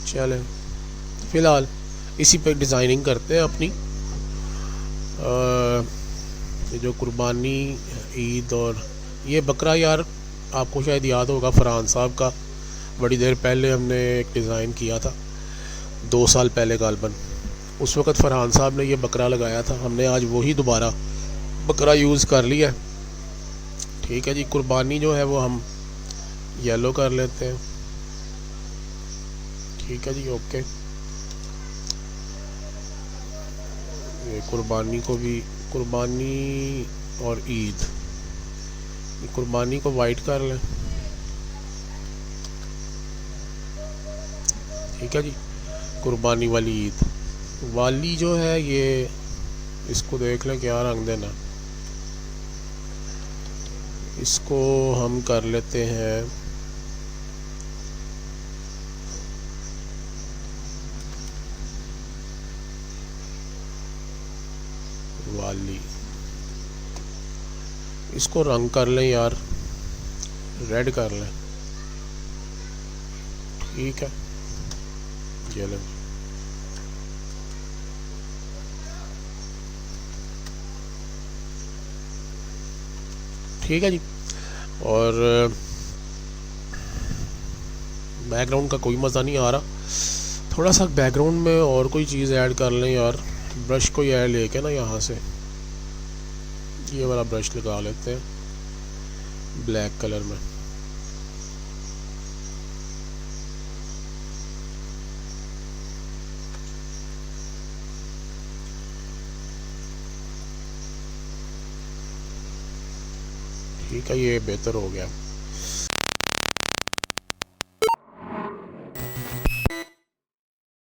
चलें फ़िलहाल इसी पे डिज़ाइनिंग करते हैं अपनी। ये जो कुर्बानी ईद और ये बकरा यार आपको शायद याद होगा फरहान साहब का, बड़ी देर पहले हमने एक डिज़ाइन किया था 2 साल पहले गालबन। उस वक़्त फरहान साहब ने ये बकरा लगाया था, हमने आज वही दोबारा बकरा यूज़ कर लिया। ठीक है जी, कुर्बानी जो है वो हम येलो कर लेते हैं। ठीक है जी, ओके। ये कुर्बानी को भी, कुर्बानी और ईद, कुर्बानी को वाइट कर लें। ठीक है जी, कुर्बानी वाली ईद वाली जो है ये, इसको देख लें क्या रंग देना। इसको हम कर लेते हैं वाली, इसको रंग कर लें यार, रेड कर लें। ठीक है, चलें। ठीक है जी, और बैकग्राउंड का कोई मज़ा नहीं आ रहा, थोड़ा सा बैकग्राउंड में और कोई चीज़ ऐड कर लें यार। ब्रश को ये लेके ना यहाँ से ये वाला ब्रश लगा लेते हैं ब्लैक कलर में। ठीक है, ये बेहतर हो गया।